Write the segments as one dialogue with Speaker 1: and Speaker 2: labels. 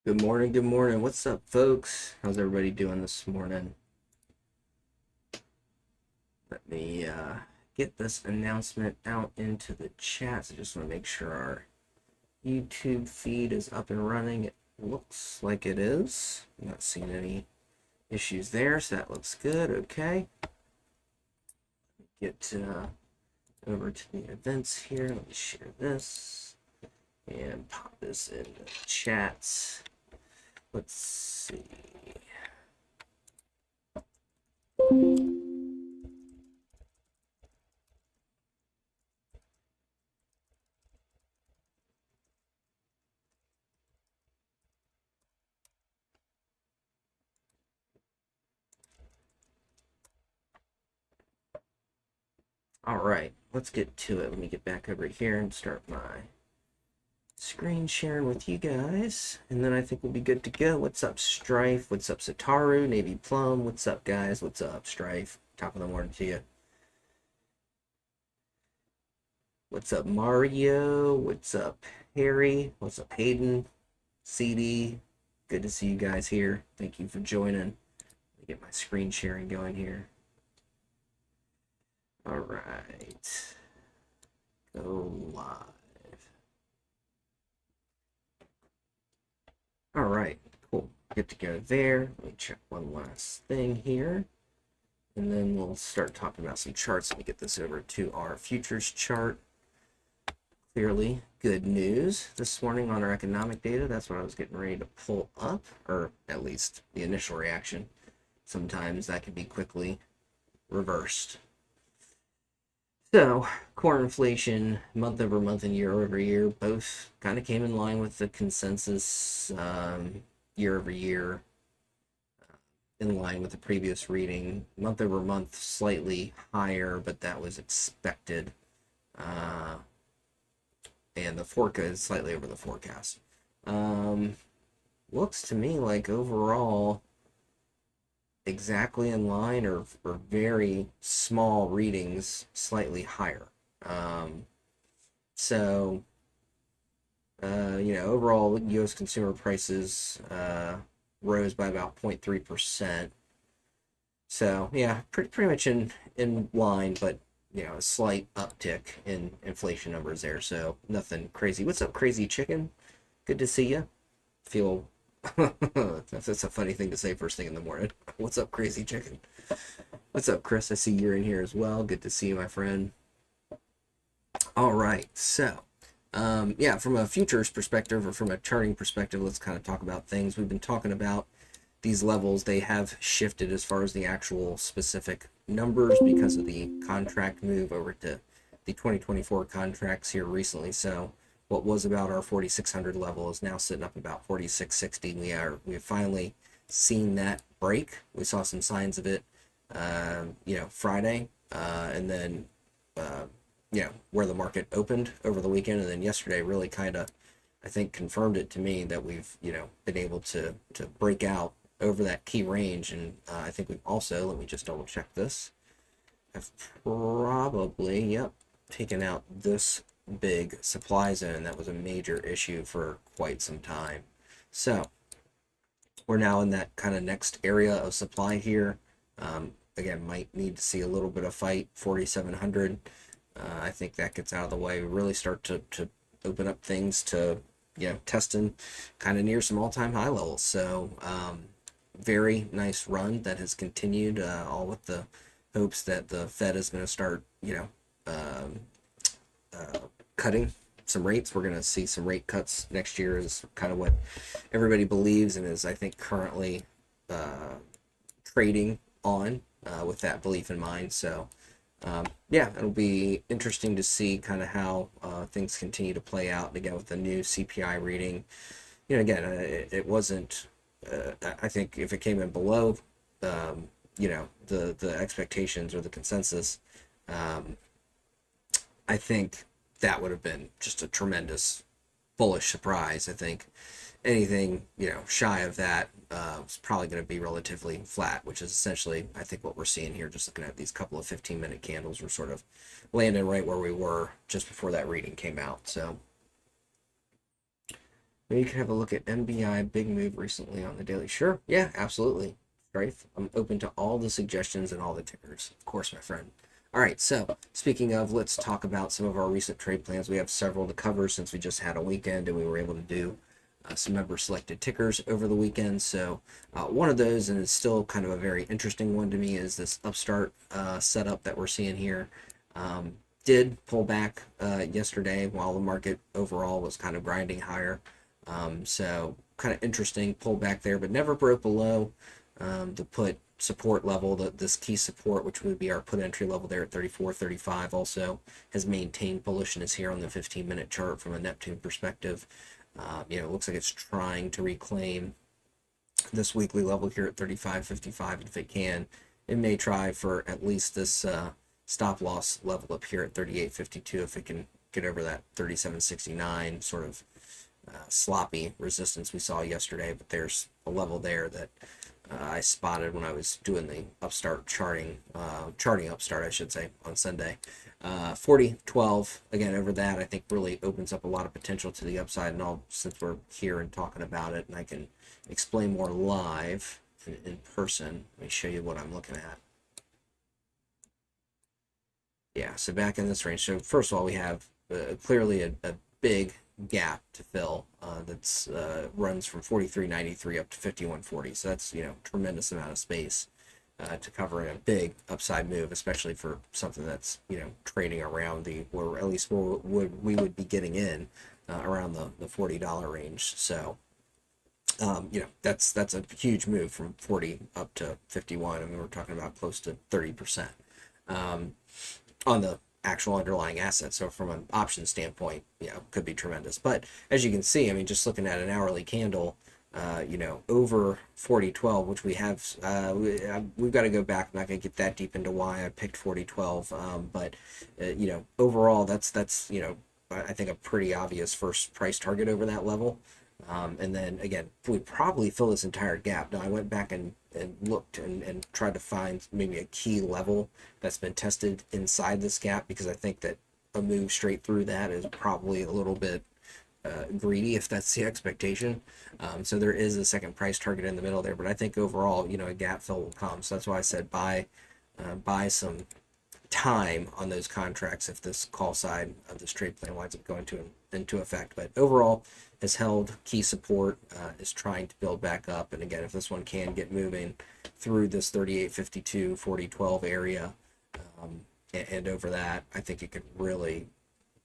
Speaker 1: Good morning, good morning. What's up, folks? How's everybody doing this morning? Let me get this announcement out into the chat. So I just want to make sure our YouTube feed is up and running. It looks like it is. I'm not seeing any issues there, so that looks good. Okay. Get over to the events here. Let me share this and pop this in the chats. Let's see. All right, let's get to it. Let me get back over here and start my screen sharing with you guys, and then I think we'll be good to go. What's up, Strife? What's up, Sataru? Navy Plum? What's up, guys? What's up, Strife? Top of the morning to you. What's up, Mario? What's up, Harry? What's up, Hayden? CD? Good to see you guys here. Thank you for joining. Let me get my screen sharing going here. All right. Go live. All right, cool. Good to go there. Let me check one last thing here. And then we'll start talking about some charts. Let me get this over to our futures chart. Clearly, good news this morning on our economic data. That's what I was getting ready to pull up, or at least the initial reaction. Sometimes that can be quickly reversed. So, core inflation, month over month and year over year, both kind of came in line with the consensus year over year, in line with the previous reading. Month over month, slightly higher, but that was expected. And the forecast is slightly over the forecast. Looks to me like overall exactly in line or very small readings slightly higher. So, overall U.S. consumer prices rose by about 0.3%. So, yeah, pretty much in line, but, a slight uptick in inflation numbers there. So, nothing crazy. What's up, Crazy Chicken? Good to see you. Feel that's a funny thing to say first thing in the morning. What's up, Crazy Chicken? What's up, Chris? I see you're in here as well. Good to see you, my friend. All right, so from a futures perspective or from a charting perspective, let's kind of talk about things. We've been talking about these levels. They have shifted as far as the actual specific numbers because of the contract move over to the 2024 contracts here recently. So what was about our 4,600 level is now sitting up about 4,660. We've finally seen that break. We saw some signs of it, Friday, and then, where the market opened over the weekend, and then yesterday really kind of, I think, confirmed it to me that we've, been able to break out over that key range. And I think we've also, let me just double check this, have probably, taken out this big supply zone that was a major issue for quite some time. So we're now in that kind of next area of supply here. Again, might need to see a little bit of fight. 4,700. I think that gets out of the way. We really start to open up things to testing kind of near some all-time high levels. So very nice run that has continued, all with the hopes that the Fed is going to start cutting some rates. We're going to see some rate cuts next year is kind of what everybody believes and is, I think, currently trading on with that belief in mind. So it'll be interesting to see kind of how things continue to play out. And again, with the new CPI reading, it wasn't, I think if it came in below, the expectations or the consensus, I think that would have been just a tremendous bullish surprise. I think anything, shy of that is probably going to be relatively flat, which is essentially, I think, what we're seeing here. Just looking at these couple of 15-minute candles, we're sort of landing right where we were just before that reading came out. So Maybe you could have a look at MBI, big move recently on the daily. Sure, yeah, absolutely. Strife. I'm open to all the suggestions and all the tickers, of course, my friend. All right, so speaking of, let's talk about some of our recent trade plans. We have several to cover since we just had a weekend and we were able to do some member selected tickers over the weekend. So one of those, and it's still kind of a very interesting one to me, is this upstart setup that we're seeing here. Did pull back yesterday while the market overall was kind of grinding higher. So kind of interesting pullback there, but never broke below the put support level. This key support, which would be our put entry level there at 34.35, also has maintained bullishness here on the 15-minute chart from a Neptune perspective. It looks like it's trying to reclaim this weekly level here at 35.55, and if it can, it may try for at least this stop loss level up here at 38.52 if it can get over that 37.69 sort of sloppy resistance we saw yesterday. But there's a level there that I spotted when I was doing the upstart charting upstart, I should say, on Sunday. 40.12, again, over that, I think really opens up a lot of potential to the upside. And all, since we're here and talking about it, and I can explain more live in person, let me show you what I'm looking at. Yeah, so back in this range. So first of all, we have clearly a big gap to fill that's runs from 43.93 up to 51.40. So that's tremendous amount of space to cover in a big upside move, especially for something that's trading around or at least we would be getting in around the $40 range. So that's a huge move from 40 up to 51. I mean, we're talking about close to 30% on the actual underlying assets. So from an option standpoint, could be tremendous. But as you can see, I mean, just looking at an hourly candle, over 40.12, which we have, we've got to go back. I'm not going to get that deep into why I picked 40.12, but overall, that's I think a pretty obvious first price target over that level. And then again, we probably fill this entire gap. Now I went back and looked and tried to find maybe a key level that's been tested inside this gap, because I think that a move straight through that is probably a little bit greedy if that's the expectation. So there is a second price target in the middle there, but I think overall, a gap fill will come. So that's why I said buy some time on those contracts if this call side of this trade plan winds up going into effect. But overall, has held key support, is trying to build back up. And again, if this one can get moving through this 38.52, 40.12 area and over that, I think it could really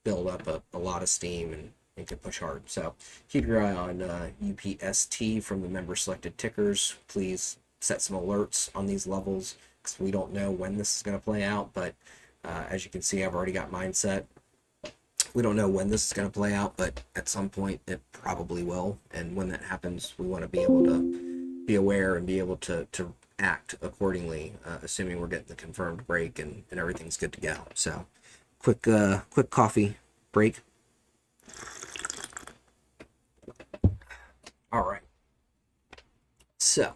Speaker 1: build up a lot of steam and could push hard. So keep your eye on UPST from the member selected tickers. Please set some alerts on these levels, because we don't know when this is going to play out. But as you can see, I've already got mine set. We don't know when this is going to play out, but at some point it probably will. And when that happens, we want to be able to be aware and be able to act accordingly, assuming we're getting the confirmed break and everything's good to go. So quick coffee break. All right. So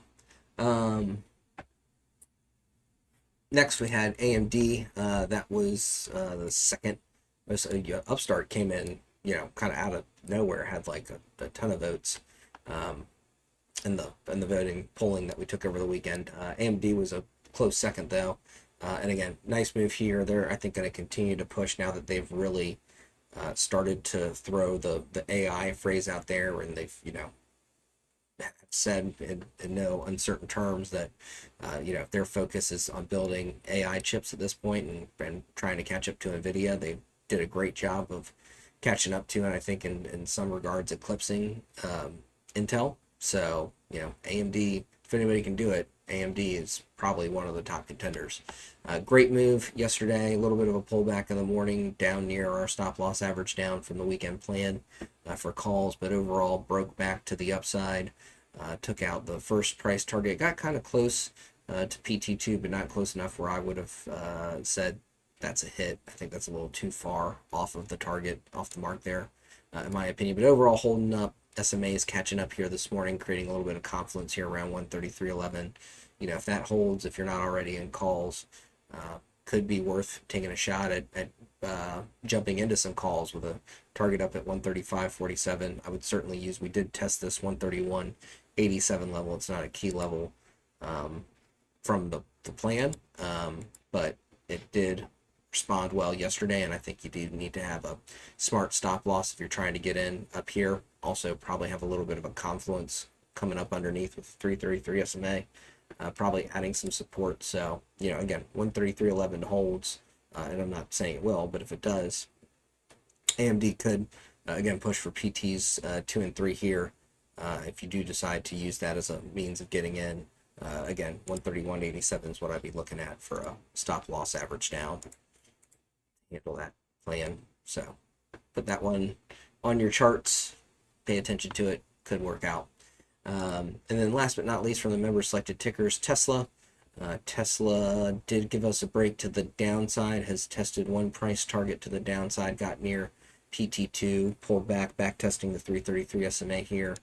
Speaker 1: next we had AMD. That was the second. Upstart came in, kind of out of nowhere, had like a ton of votes in the voting polling that we took over the weekend. AMD was a close second though, and again, nice move here. They're, I think, going to continue to push now that they've really started to throw the AI phrase out there, and they've said in no uncertain terms that their focus is on building AI chips at this point and trying to catch up to NVIDIA. They did a great job of catching up to, and I think in some regards eclipsing Intel. So AMD, if anybody can do it, AMD is probably one of the top contenders. Great move yesterday. A little bit of a pullback in the morning, down near our stop loss average down from the weekend plan for calls, but overall broke back to the upside. Took out the first price target. Got kind of close to PT2, but not close enough where I would have said that's a hit. I think that's a little too far off of the target, off the mark there, in my opinion. But overall, holding up. SMA is catching up here this morning, creating a little bit of confluence here around 133.11. If that holds, if you're not already in calls, could be worth taking a shot at jumping into some calls with a target up at 135.47. I would certainly use, we did test this 131.87 level. It's not a key level from the plan, but it did respond well yesterday, and I think you do need to have a smart stop loss if you're trying to get in up here. Also probably have a little bit of a confluence coming up underneath with 333 SMA, probably adding some support. So, you know, again, 133.11 holds, and I'm not saying it will, but if it does, AMD could, again, push for PTs 2 and 3 here, if you do decide to use that as a means of getting in. Again, 131.87 is what I'd be looking at for a stop loss average down. Handle that plan. So put that one on your charts, pay attention to it, could work out. And then last but not least, from the member selected tickers, Tesla. Tesla did give us a break to the downside, has tested one price target to the downside, got near PT2, pulled back testing the 333 SMA here,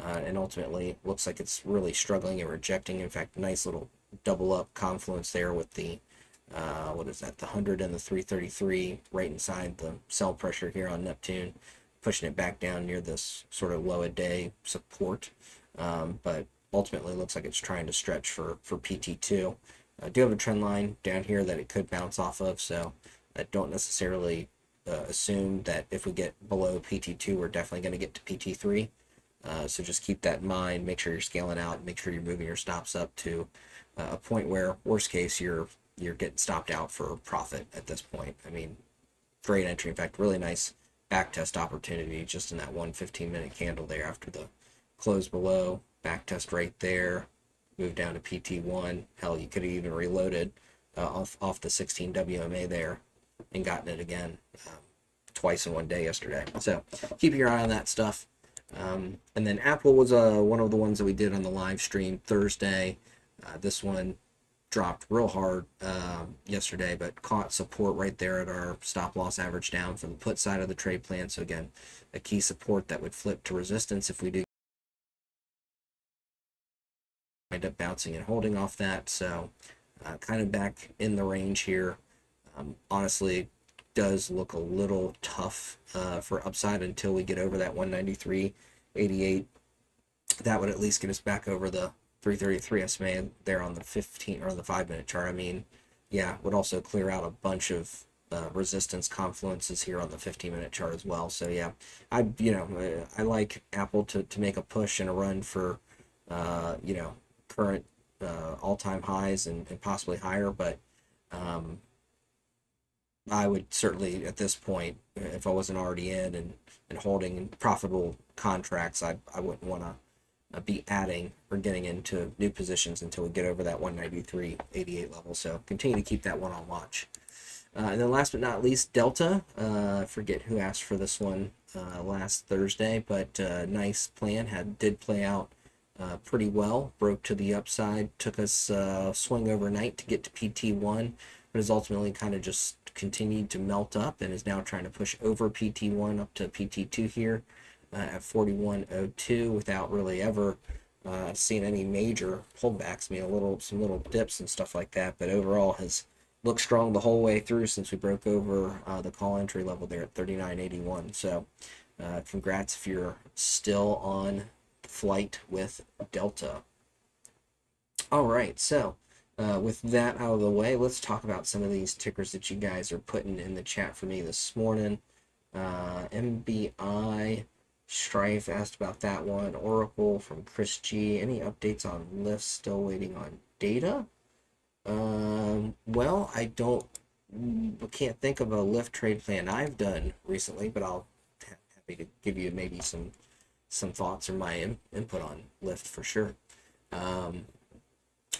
Speaker 1: and ultimately looks like it's really struggling and rejecting. In fact, nice little double up confluence there with the what is that, the 100 and the 333 right inside the sell pressure here on Neptune, pushing it back down near this sort of low a day support, but ultimately looks like it's trying to stretch for PT2. I do have a trend line down here that it could bounce off of, so I don't necessarily assume that if we get below PT2 we're definitely going to get to PT3. So just keep that in mind, make sure you're scaling out, make sure you're moving your stops up to a point where, worst case, you're getting stopped out for profit at this point. I mean, great entry. In fact, really nice back test opportunity just in that 1 15-minute candle there after the close below. Back test right there, move down to PT1. Hell, you could have even reloaded off the 16 WMA there and gotten it again twice in one day yesterday. So keep your eye on that stuff. And then Apple was one of the ones that we did on the live stream Thursday. This one dropped real hard yesterday, but caught support right there at our stop loss average down for the put side of the trade plan. So again, a key support that would flip to resistance if we do end up bouncing and holding off that. So kind of back in the range here. Honestly, does look a little tough for upside until we get over that 193.88. That would at least get us back over the 333 SMA there on the 15 or the 5-minute chart. I mean, yeah, would also clear out a bunch of resistance confluences here on the 15-minute chart as well. So yeah, I like Apple to make a push and a run for current all-time highs and possibly higher, but I would certainly at this point, if I wasn't already in and holding profitable contracts, I wouldn't want to be adding or getting into new positions until we get over that 193.88 level. So continue to keep that one on watch. And then last but not least, Delta. I forget who asked for this one last Thursday, but nice plan. Did play out pretty well. Broke to the upside. Took us swing overnight to get to PT1, but has ultimately kind of just continued to melt up and is now trying to push over PT1 up to PT2 here at 41.02 without really ever seeing any major pullbacks. I mean, some little dips and stuff like that, but overall has looked strong the whole way through since we broke over the call entry level there at 39.81. So congrats if you're still on flight with Delta. All right, so with that out of the way, let's talk about some of these tickers that you guys are putting in the chat for me this morning. MBI, Strife asked about that one. Oracle from Chris G. Any updates on Lyft? Still waiting on data? Well, I can't think of a Lyft trade plan I've done recently, but I'll happy to give you maybe some thoughts or my input on Lyft for sure.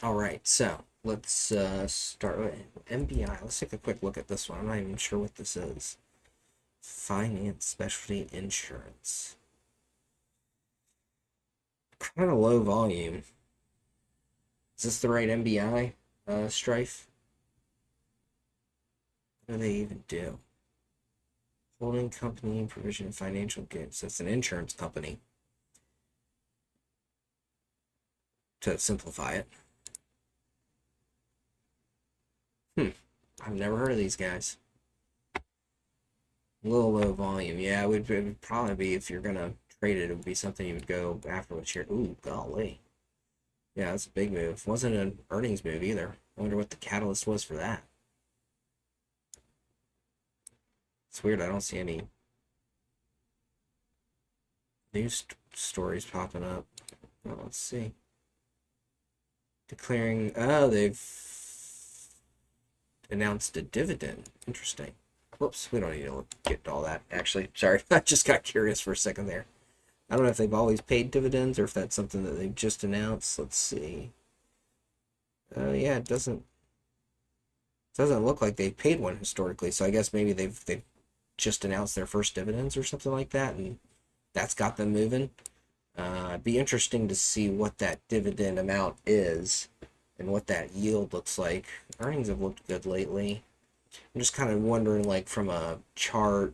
Speaker 1: All right, so let's start with MBI. Let's take a quick look at this one. I'm not even sure what this is. Finance Specialty Insurance. Kind of low volume. Is this the right MBI, Strife? What do they even do? Holding company, provision of financial goods. That's an insurance company, to simplify it. I've never heard of these guys. A little low volume. Yeah, it would probably be, if you're gonna trade it, it would be something you would go after with here. Ooh, golly. Yeah, that's a big move. Wasn't an earnings move either. I wonder what the catalyst was for that. It's weird, I don't see any news stories popping up. Oh, let's see. Declaring, oh, they've announced a dividend. Interesting. Whoops, we don't need to get to all that. Actually, sorry, I just got curious for a second there. I don't know if they've always paid dividends or if that's something that they've just announced. Let's see. Yeah, it doesn't look like they've paid one historically. So I guess maybe they've just announced their first dividends or something like that, and that's got them moving. It'd be interesting to see what that dividend amount is and what that yield looks like. Earnings have looked good lately. I'm just kind of wondering, like, from a chart,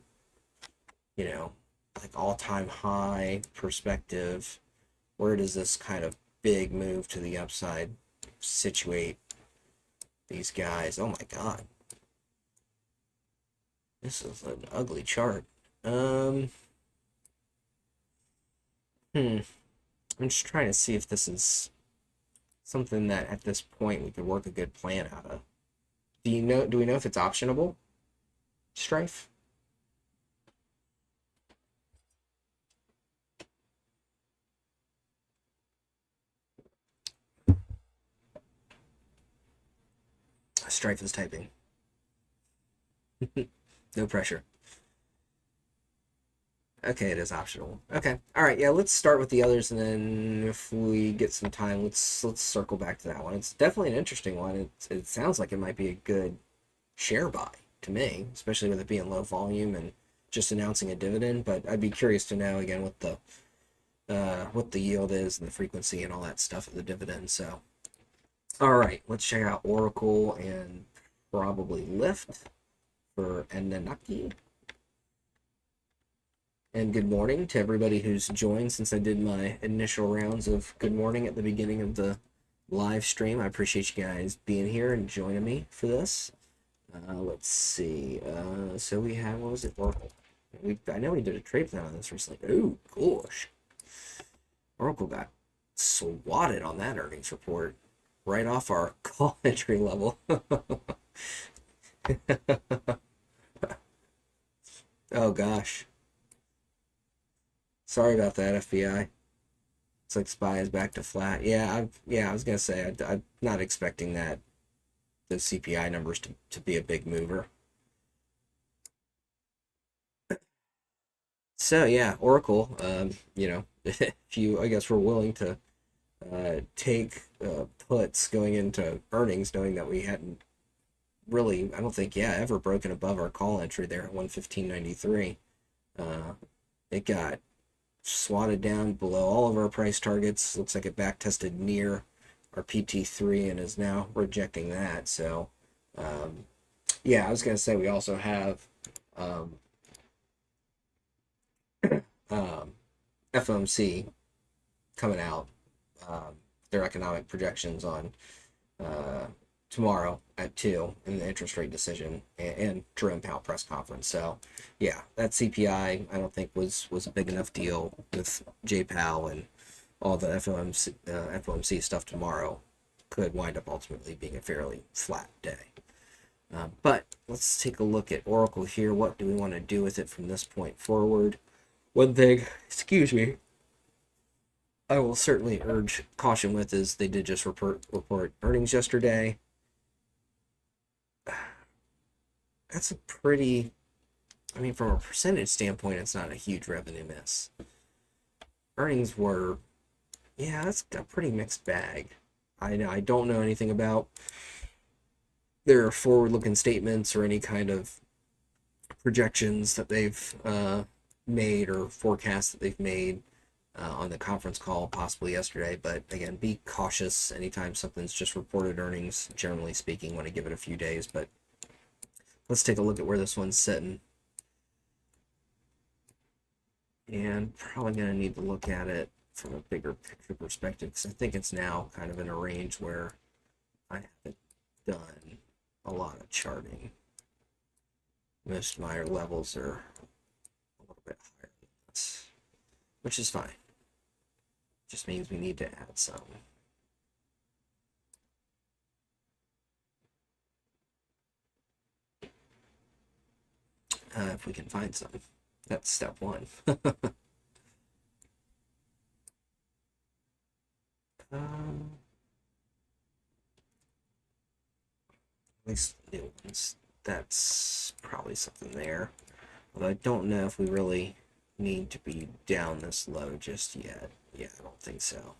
Speaker 1: you know, like all-time high perspective, where does this kind of big move to the upside situate these guys? Oh my god. This is an ugly chart. I'm just trying to see if this is something that at this point we could work a good plan out of. Do we know if it's optionable? Strife? Strife is typing. No pressure. Okay, it is optional. Okay, all right. Yeah, let's start with the others, and then if we get some time, let's circle back to that one. It's definitely an interesting one. It sounds like it might be a good share buy to me, especially with it being low volume and just announcing a dividend. But I'd be curious to know again what the yield is and the frequency and all that stuff of the dividend. So, all right, let's check out Oracle and probably Lyft for Anunnaki. And good morning to everybody who's joined since I did my initial rounds of good morning at the beginning of the live stream. I appreciate you guys being here and joining me for this. Let's see. So we have, what was it? Oracle. I know we did a trade plan on this recently. Oh, gosh. Oracle got swatted on that earnings report right off our call entry level. Oh, gosh. Sorry about that, FBI. It's like SPY is back to flat. Yeah, I was gonna say I'm not expecting that the CPI numbers to be a big mover. So yeah, Oracle. You know, if you, I guess, were willing to take puts going into earnings, knowing that we hadn't really, I don't think, yeah, ever broken above our call entry there at 115.93. It got swatted down below all of our price targets. Looks like it back tested near our PT3 and is now rejecting that. So yeah, I was gonna say we also have FOMC coming out, their economic projections on tomorrow at 2 in the interest rate decision, and Jerome Powell press conference. So yeah, that CPI I don't think was a big enough deal with J Powell, and all the FOMC stuff tomorrow could wind up ultimately being a fairly flat day. But let's take a look at Oracle here. What do we want to do with it from this point forward? One thing, excuse me, I will certainly urge caution with is they did just report earnings yesterday. That's a pretty, I mean, from a percentage standpoint, it's not a huge revenue miss. Earnings were, yeah, that's a pretty mixed bag. I don't know anything about their forward-looking statements or any kind of projections that they've made or forecasts that they've made on the conference call possibly yesterday. But again, be cautious anytime something's just reported earnings. Generally speaking, want to give it a few days. But let's take a look at where this one's sitting. And probably going to need to look at it from a bigger picture perspective, because I think it's now kind of in a range where I have it done a lot of charting. Most of my levels are a little bit higher than this, which is fine. Just means we need to add some. If we can find some. That's step one. At least new ones. That's probably something there. Although I don't know if we really need to be down this low just yet. Yeah, I don't think so.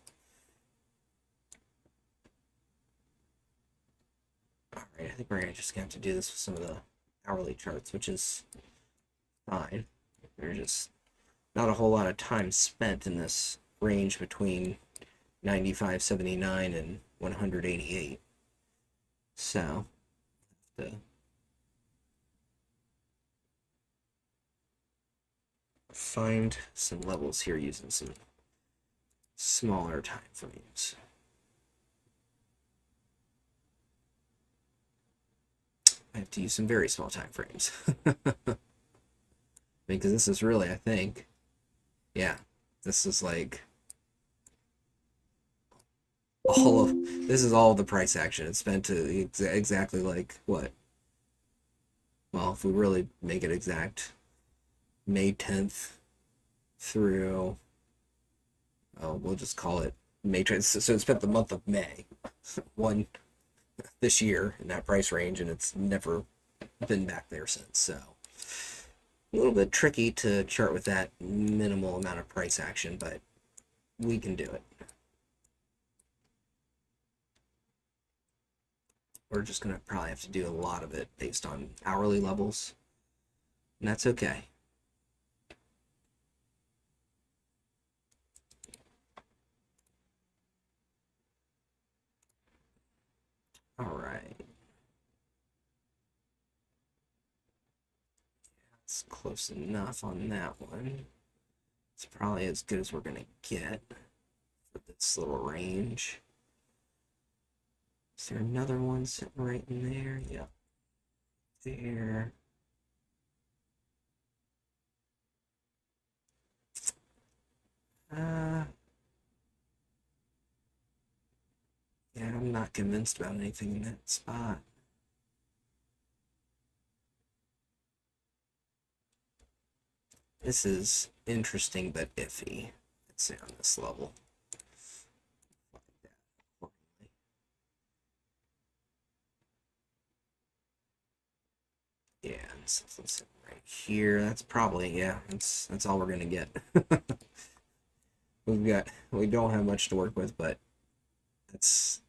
Speaker 1: Alright, I think we're just gonna have to do this with some of the hourly charts, which is fine. There's just not a whole lot of time spent in this range between 95.79 and 188. So, the find some levels here using some smaller time frames. I have to use some very small time frames. Because this is really, I think, yeah, this is like this is all the price action. It's spent to exactly like what? Well, if we really make it exact, May 10th through, oh, we'll just call it May 10th. So it spent the month of May, one this year in that price range, and it's never been back there since. So a little bit tricky to chart with that minimal amount of price action, but we can do it. We're just going to probably have to do a lot of it based on hourly levels, and that's okay. All right. That's close enough on that one. It's probably as good as we're going to get for this little range. Is there another one sitting right in there? Yep. There. Yeah, I'm not convinced about anything in that spot. This is interesting but iffy, I'd say, on this level. Yeah, and something sitting right here. That's probably, yeah, that's all we're gonna get. We don't have much to work with, but it's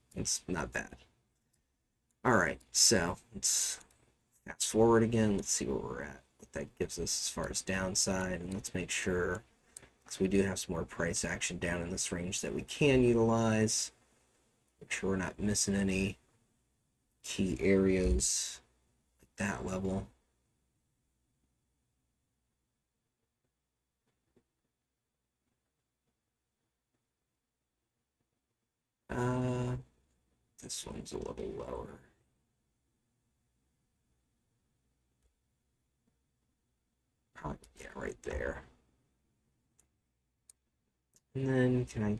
Speaker 1: not bad. All right, so let's fast forward again. Let's see where we're at, what that gives us as far as downside, and let's make sure, because we do have some more price action down in this range that we can utilize. Make sure we're not missing any key areas at that level. This one's a little lower. Probably, yeah, right there. And then can I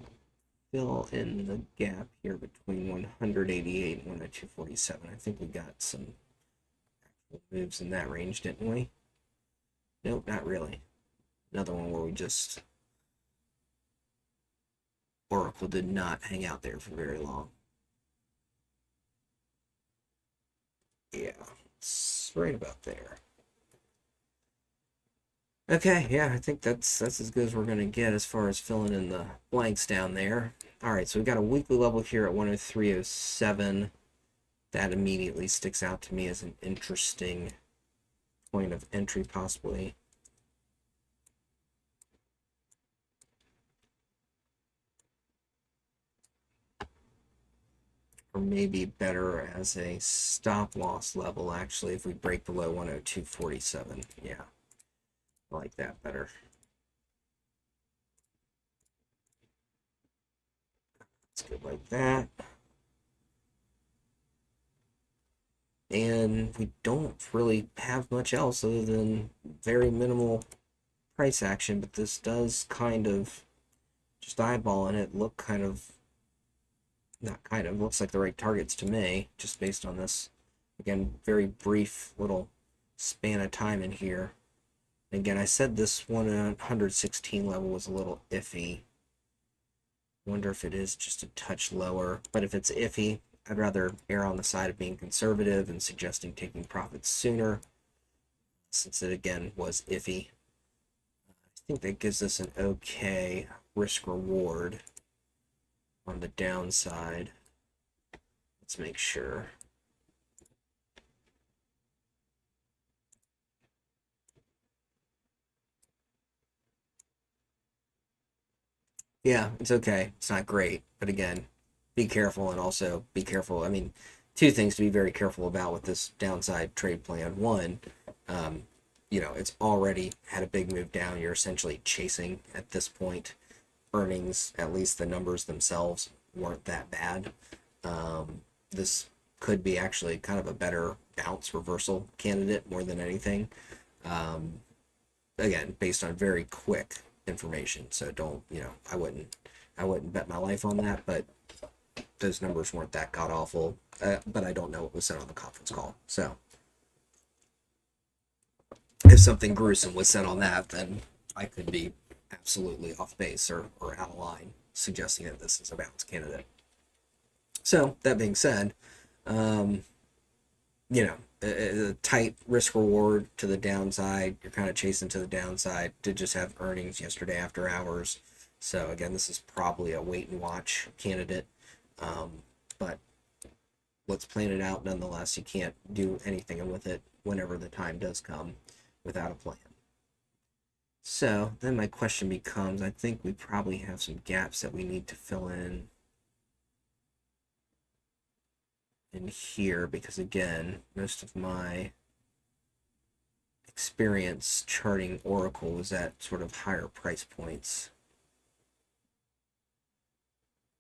Speaker 1: fill in the gap here between 188 and 102.47? I think we got some actual moves in that range, didn't we? Nope, not really. Another one where we just... Oracle did not hang out there for very long. Yeah, it's right about there. Okay, yeah, I think that's as good as we're gonna get as far as filling in the blanks down there. All right, so we've got a weekly level here at 103.07. That immediately sticks out to me as an interesting point of entry, possibly. Or maybe better as a stop loss level, actually, if we break below 102.47. Yeah, I like that better. It's good like that. and we don't really have much else other than very minimal price action, but this does kind of, just eyeballing it, look kind of, not kind of, looks like the right targets to me, just based on this, again, very brief little span of time in here. Again, I said this 116 level was a little iffy. Wonder if it is just a touch lower, but if it's iffy, I'd rather err on the side of being conservative and suggesting taking profits sooner, since it again was iffy. I think that gives us an okay risk reward on the downside. Let's make sure. Yeah, it's okay. It's not great, but again, be careful and also be careful. I mean, two things to be very careful about with this downside trade plan. One, it's already had a big move down. You're essentially chasing at this point. Earnings, at least the numbers themselves, weren't that bad. This could be actually kind of a better bounce reversal candidate more than anything. Um, Again, based on very quick information. So don't, I wouldn't bet my life on that, but those numbers weren't that god awful. But I don't know what was said on the conference call. So if something gruesome was said on that, then I could be absolutely off base or out of line, suggesting that this is a bounce candidate. So that being said, um, a tight risk reward to the downside. You're kind of chasing to the downside. Did just have earnings yesterday after hours. So again, this is probably a wait and watch candidate. But let's plan it out nonetheless. You can't do anything with it whenever the time does come without a plan. So then my question becomes, I think we probably have some gaps that we need to fill in here, because again, most of my experience charting Oracle was at sort of higher price points.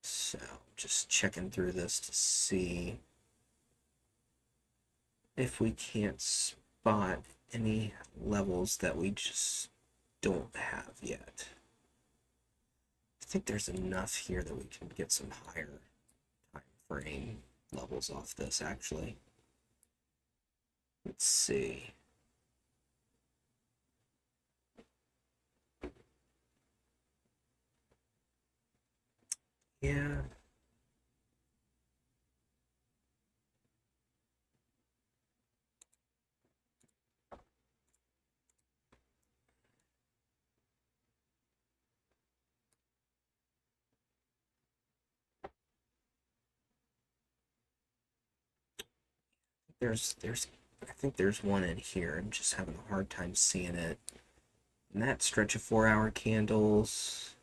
Speaker 1: So just checking through this to see if we can't spot any levels that we just don't have yet. I think there's enough here that we can get some higher time frame levels off this, actually. Let's see. Yeah. I think there's one in here. I'm just having a hard time seeing it. And that stretch of 4-hour candles,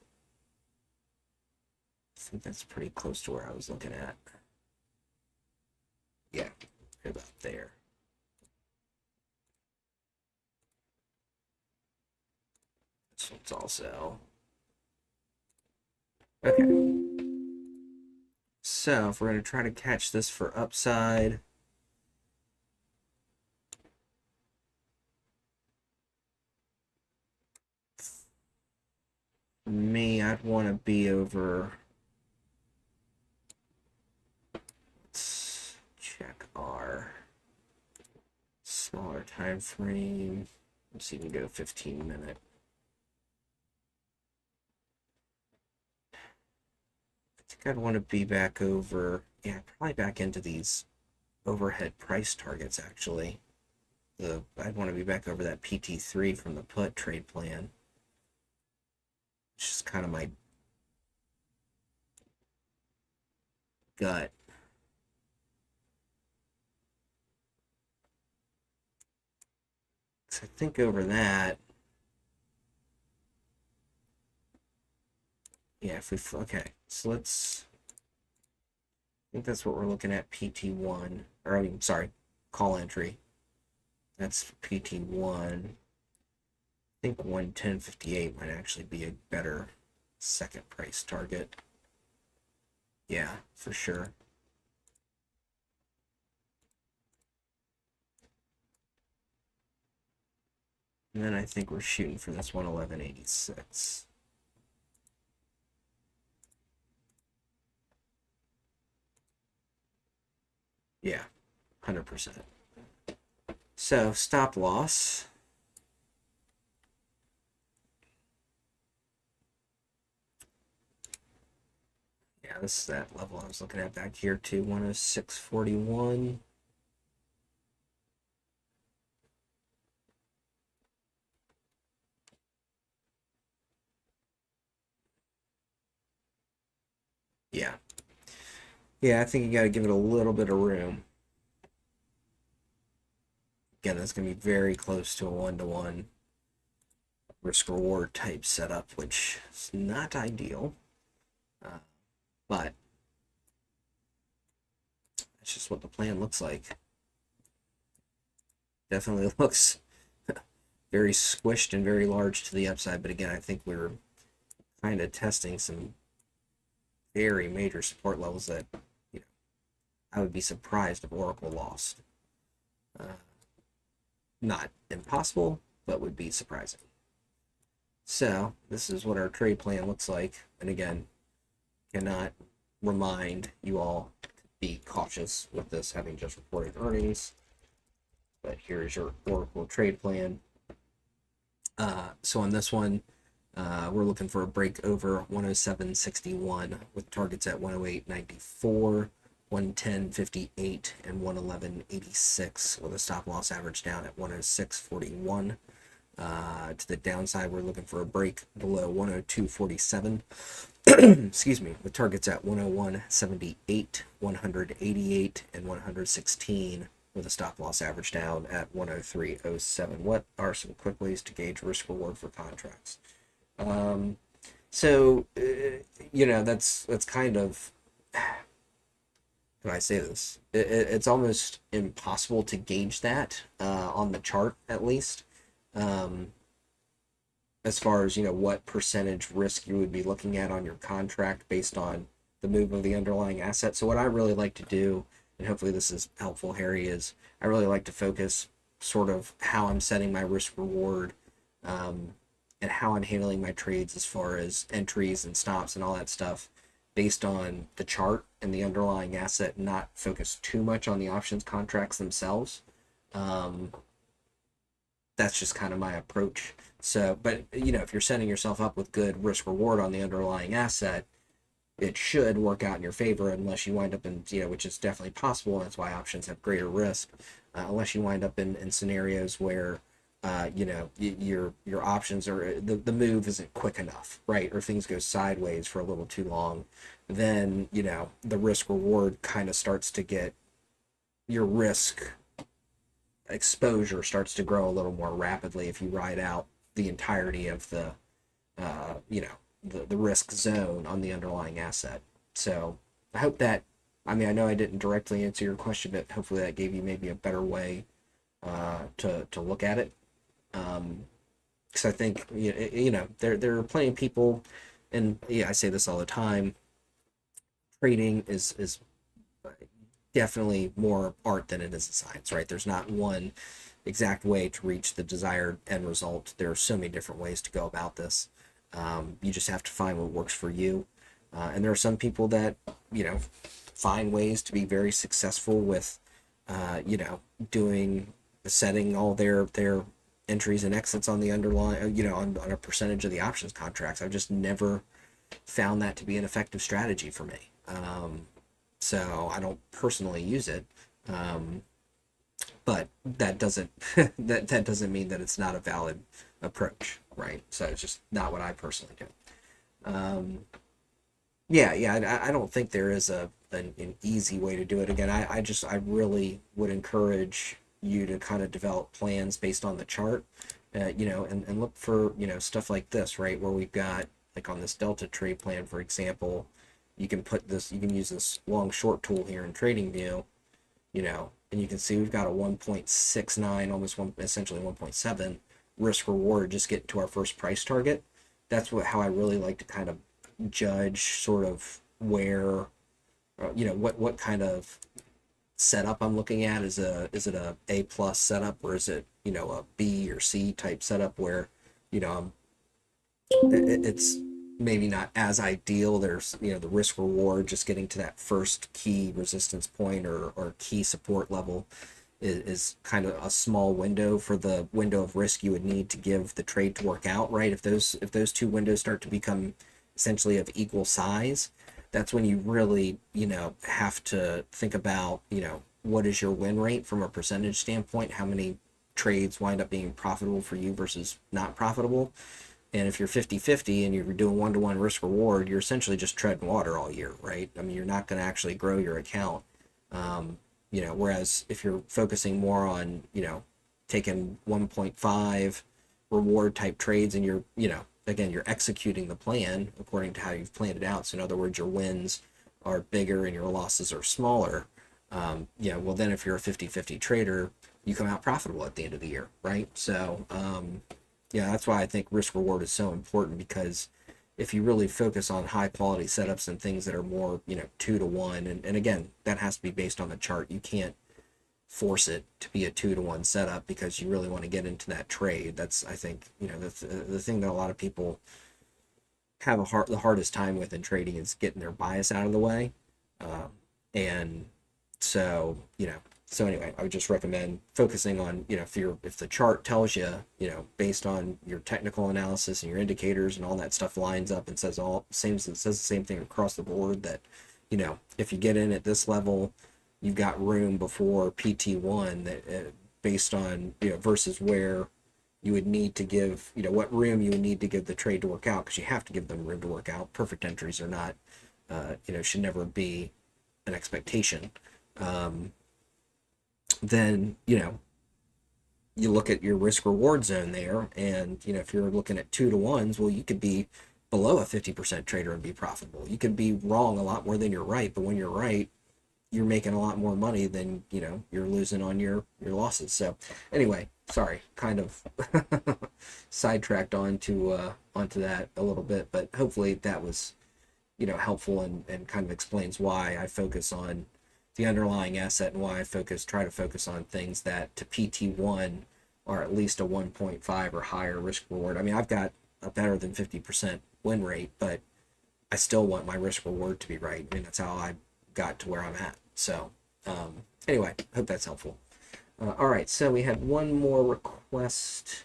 Speaker 1: I think that's pretty close to where I was looking at. Yeah, about there. This one's also okay. So if we're going to try to catch this for upside, for me, I'd want to be over. Let's check our smaller time frame. Let's even go 15-minute. I think I'd want to be back over, yeah, probably back into these overhead price targets, actually. I'd want to be back over that PT3 from the put trade plan. It's just kind of my gut. So I think over that, yeah, if we, okay, so let's, I think that's what we're looking at, PT1, or I mean, sorry, call entry. That's PT1. I think 110.58 might actually be a better second price target. Yeah, for sure. And then I think we're shooting for this 111.86. Yeah, 100%. So stop loss. Yeah, this is that level I was looking at back here too, 106.41. Yeah. Yeah, I think you got to give it a little bit of room. Again, that's going to be very close to a one-to-one risk reward type setup, which is not ideal. But that's just what the plan looks like. Definitely looks very squished and very large to the upside. But again, I think we're kind of testing some very major support levels that, you know, I would be surprised if Oracle lost. Not impossible, but would be surprising. So this is what our trade plan looks like. And again, cannot remind you all to be cautious with this having just reported earnings. But here's your Oracle trade plan. So on this one, we're looking for a break over 107.61 with targets at 108.94, 110.58, and 111.86 with a stop loss average down at 106.41. To the downside, we're looking for a break below 102.47. Excuse me, with targets at 101.78, 188, and 116 with a stop loss average down at 103.07. What are some quick ways to gauge risk reward for contracts? So that's kind of, how do I say this? It's almost impossible to gauge that on the chart, at least. As far as what percentage risk you would be looking at on your contract based on the move of the underlying asset. So what I really like to do, and hopefully this is helpful, Harry, is I really like to focus sort of how I'm setting my risk reward and how I'm handling my trades as far as entries and stops and all that stuff based on the chart and the underlying asset, not focus too much on the options contracts themselves. That's just kind of my approach. So, but if you're setting yourself up with good risk reward on the underlying asset, it should work out in your favor unless you wind up in, which is definitely possible. And that's why options have greater risk. Unless you wind up in scenarios where, your options are, the move isn't quick enough, right? Or things go sideways for a little too long, then, the risk reward kind of starts to get, your risk exposure starts to grow a little more rapidly if you ride out the entirety of the the risk zone on the underlying asset. So I hope that, I know I didn't directly answer your question, but hopefully that gave you maybe a better way to look at it. Because I think there are plenty of people, and I say this all the time. Trading is definitely more art than it is a science, right? There's not one exact way to reach the desired end result. There are so many different ways to go about this. You just have to find what works for you. And there are some people that, find ways to be very successful with, setting all their entries and exits on the underlying, on a percentage of the options contracts. I've just never found that to be an effective strategy for me. So I don't personally use it, but that doesn't that doesn't mean that it's not a valid approach, right? So it's just not what I personally do. I don't think there is an easy way to do it. Again, I really would encourage you to kind of develop plans based on the chart, and look for stuff like this, right, where we've got, like on this Delta trade plan, for example. You can use this long short tool here in TradingView, and you can see we've got a 1.69, almost essentially 1.7 risk reward just getting to our first price target. That's how I really like to kind of judge sort of where, what kind of setup I'm looking at. Is it a plus setup, or is it, you know, a B or C type setup where, you know, it's maybe not as ideal. There's, you know, the risk reward, just getting to that first key resistance point or key support level is kind of a small window for the window of risk you would need to give the trade to work out, right? If those two windows start to become essentially of equal size, that's when you really, you know, have to think about, you know, what is your win rate from a percentage standpoint? How many trades wind up being profitable for you versus not profitable? And if you're 50-50 and you're doing one-to-one risk reward, you're essentially just treading water all year, right? I mean, you're not going to actually grow your account. You know, whereas if you're focusing more on, you know, taking 1.5 reward type trades, and you're, you know, again, you're executing the plan according to how you've planned it out. So in other words, your wins are bigger and your losses are smaller. You know, well, then if you're a 50-50 trader, you come out profitable at the end of the year, right? So, yeah, that's why I think risk reward is so important, because if you really focus on high quality setups and things that are more, you know, 2-to-1, and again, that has to be based on the chart. You can't force it to be a 2-to-1 setup because you really want to get into that trade. That's, I think, you know, the thing that a lot of people have the hardest time with in trading is getting their bias out of the way. And so, you know, so anyway, I would just recommend focusing on, you know, if the chart tells you, you know, based on your technical analysis and your indicators and all that stuff lines up and says it says the same thing across the board, that, you know, if you get in at this level, you've got room before PT1, that based on, you know, versus where you would need to give, you know, what room you would need to give the trade to work out, because you have to give them room to work out. Perfect entries are not, you know, should never be an expectation. Then, you know, you look at your risk reward zone there, and, you know, if you're looking at 2-to-1s, well, you could be below a 50% trader and be profitable. You could be wrong a lot more than you're right, but when you're right, you're making a lot more money than, you know, you're losing on your losses. So anyway, sorry, kind of sidetracked onto that a little bit, but hopefully that was, you know, helpful, and kind of explains why I focus on the underlying asset, and why I try to focus on things that to PT1 are at least a 1.5 or higher risk reward. I mean, I've got a better than 50% win rate, but I still want my risk reward to be right. I mean, that's how I got to where I'm at. So anyway, hope that's helpful. All right, so we had one more request,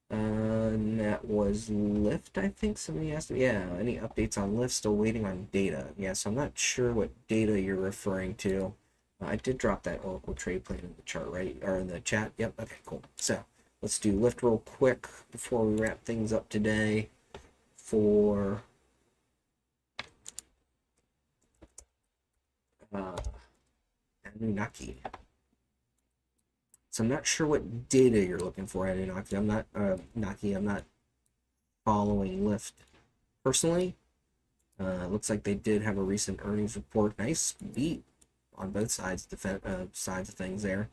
Speaker 1: and that was Lyft, I think. Somebody asked me, yeah, any updates on Lyft? Still waiting on data. Yeah, so I'm not sure what data you're referring to. I did drop that Oracle trade plan in the chart, right? Or in the chat. Yep, okay, cool. So let's do Lyft real quick before we wrap things up today for Anunnaki. So I'm not sure what data you're looking for, Anunnaki. I'm not Naki. I'm not following Lyft personally. Looks like they did have a recent earnings report. Nice beat on both sides sides of things there.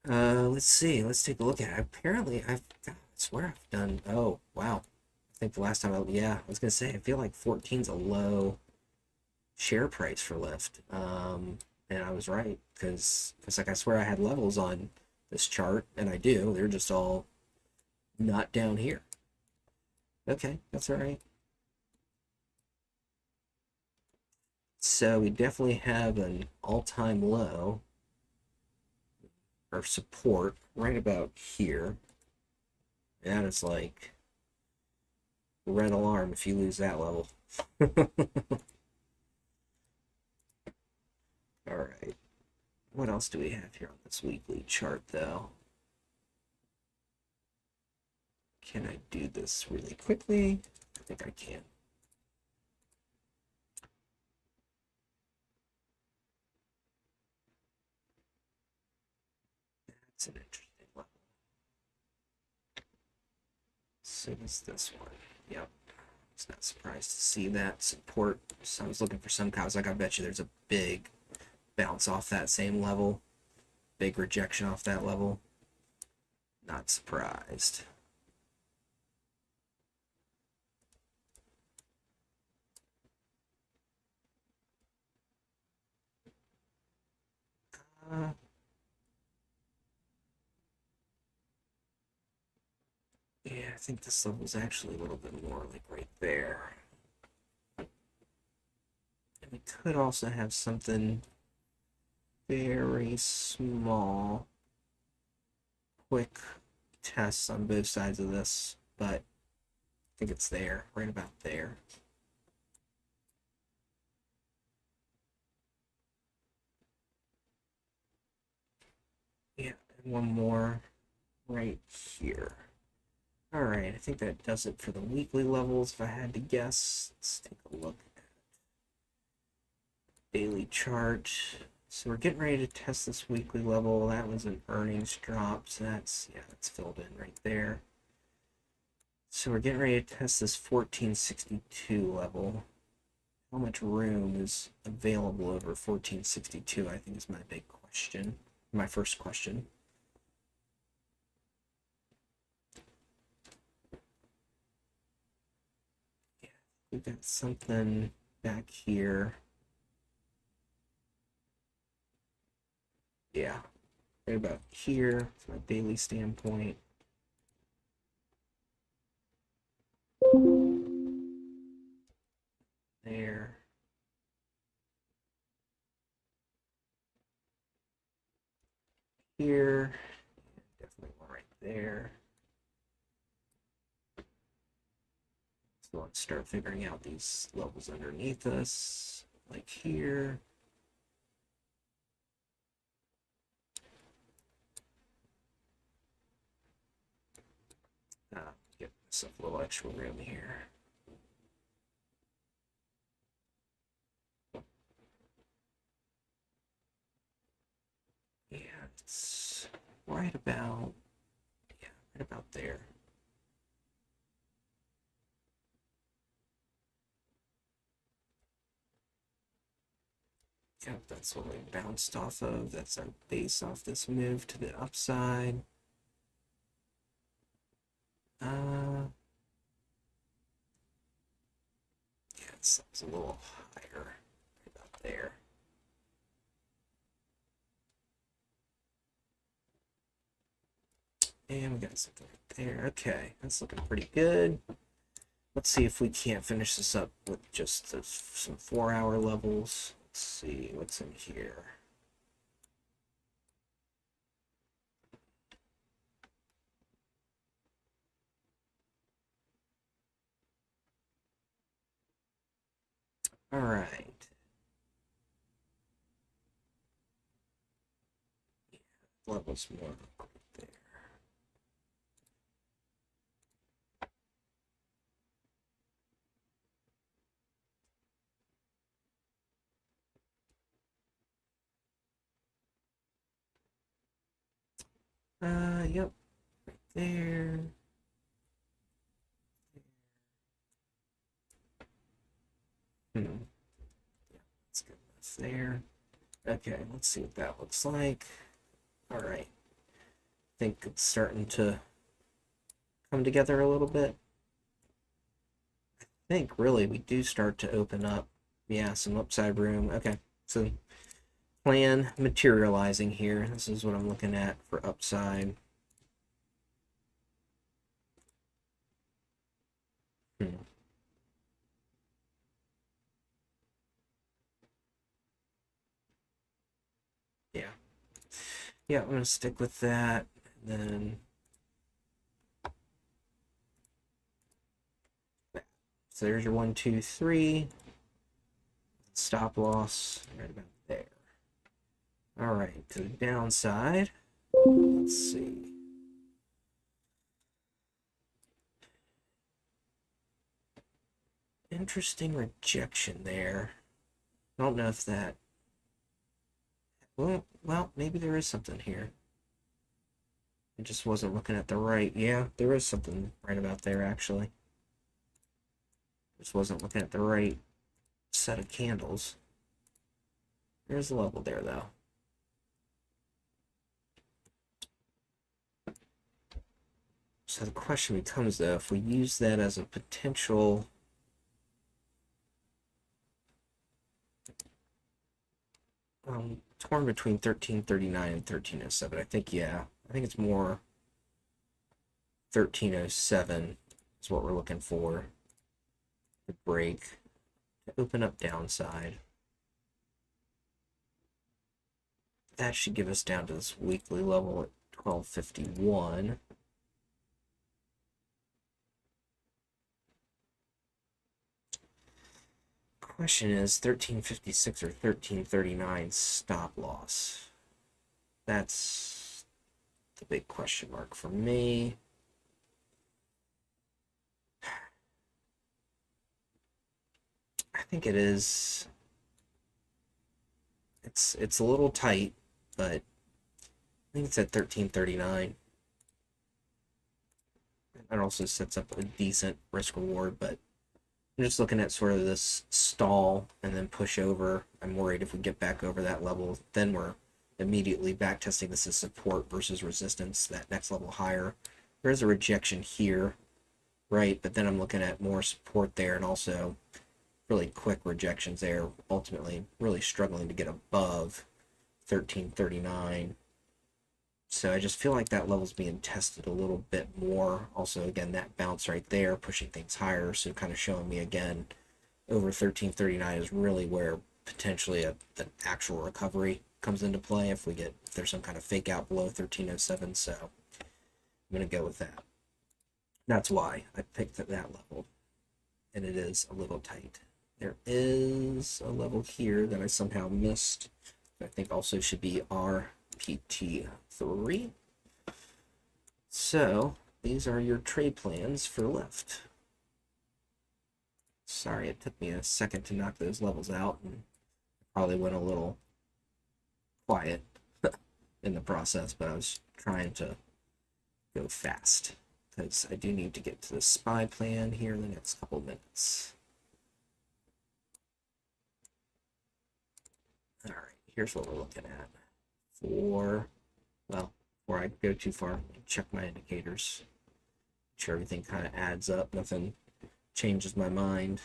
Speaker 1: Let's see. Let's take a look at it. Apparently, I swear I've done. Oh wow! I think the last time I was gonna say, I feel like 14's a low share price for Lyft. And I was right, because it's like I swear I had levels on this chart, and I do. They're just all not down here. Okay, that's all right. So we definitely have an all-time low or support right about here. And that is like red alarm if you lose that level. All right. What else do we have here on this weekly chart, though? Can I do this really quickly? I think I can. That's an interesting level. So is this one. Yep. I was not surprised to see that support. So I was looking for some cows. Like, I bet you there's a big bounce off that same level. Big rejection off that level. Not surprised. Yeah, I think this level is actually a little bit more like right there. And we could also have something very small, quick tests on both sides of this, but I think it's there, right about there. Yeah, and one more right here. All right, I think that does it for the weekly levels. If I had to guess, let's take a look at daily chart. So we're getting ready to test this weekly level. That was an earnings drop, so that's filled in right there. So we're getting ready to test this 1462 level. How much room is available over 1462? I think is my big question. My first question. We've got something back here. Yeah, right about here from a daily standpoint. There. Here. Definitely one right there. So let's start figuring out these levels underneath us, like here. Get myself a little extra room here. Yeah, it's right about there. Yep, that's what we bounced off of. That's our base off this move to the upside. Yeah, it's a little higher right about there. And we got something right there. Okay, that's looking pretty good. Let's see if we can't finish this up with just some 4-hour levels. Let's see what's in here. All right. Yeah, levels more right there. Yep, right there. Yeah, that's good enough there. Okay, let's see what that looks like. All right. I think it's starting to come together a little bit. I think really we do start to open up. Yeah, some upside room. Okay, so plan materializing here. This is what I'm looking at for upside. Yeah. Yeah, I'm gonna stick with that. And then so there's your 1, 2, 3. Stop loss right about there. All right, to the downside. Let's see. Interesting rejection there. I don't know if that. Well, maybe there is something here. I just wasn't looking at the right. Yeah, there is something right about there, actually. Just wasn't looking at the right set of candles. There's a level there, though. So the question becomes, though, if we use that as a potential torn between 1339 and 1307. I think, yeah, I think it's more 1307 is what we're looking for. The break to open up downside. That should give us down to this weekly level at 1251. Question is 1356 or 1339 stop loss. That's the big question mark for me. I think it is. It's a little tight, but I think it's at 1339. That also sets up a decent risk reward, but I'm just looking at sort of this stall and then push over. I'm worried if we get back over that level, then we're immediately back testing this as support versus resistance, that next level higher. There's a rejection here, right? But then I'm looking at more support there and also really quick rejections there, ultimately really struggling to get above 1339. So I just feel like that level's being tested a little bit more. Also, again, that bounce right there, pushing things higher, so kind of showing me again, over 1339 is really where potentially the actual recovery comes into play if there's some kind of fake out below 1307. So I'm going to go with that. That's why I picked at that level, and it is a little tight. There is a level here that I somehow missed. I think also should be RPT3. So these are your trade plans for Lyft. Sorry, it took me a second to knock those levels out, and probably went a little quiet in the process, but I was trying to go fast because I do need to get to the SPY plan here in the next couple minutes. All right, here's what we're looking at. Before I go too far, check my indicators. Make sure everything kind of adds up, nothing changes my mind.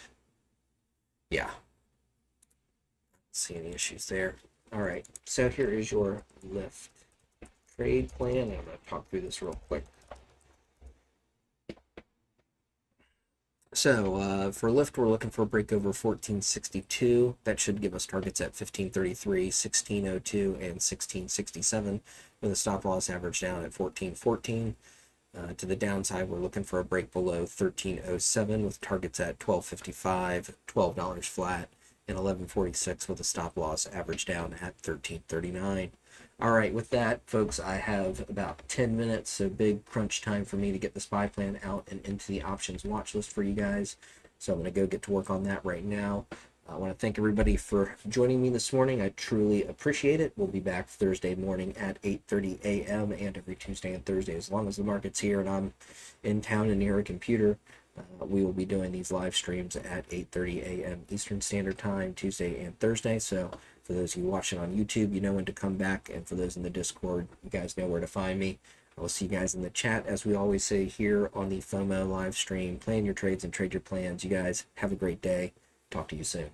Speaker 1: Yeah. See any issues there. All right, so here is your Lyft trade plan. I'm going to talk through this real quick. So for Lyft, we're looking for a break over 1462. That should give us targets at 1533, 1602, and 1667, with a stop loss average down at 1414. To the downside, we're looking for a break below 1307 with targets at 1255, $12 flat, and 1146 with a stop loss average down at 1339. All right, with that, folks, I have about 10 minutes, so big crunch time for me to get the SPY plan out and into the options watch list for you guys. So I'm going to go get to work on that right now. I want to thank everybody for joining me this morning. I truly appreciate it. We'll be back Thursday morning at 8:30 a.m. and every Tuesday and Thursday, as long as the market's here and I'm in town and near a computer. We will be doing these live streams at 8:30 a.m. Eastern Standard Time, Tuesday and Thursday. So for those of you watching on YouTube, you know when to come back. And for those in the Discord, you guys know where to find me. I will see you guys in the chat, as we always say here on the FOMO live stream. Plan your trades and trade your plans. You guys have a great day. Talk to you soon.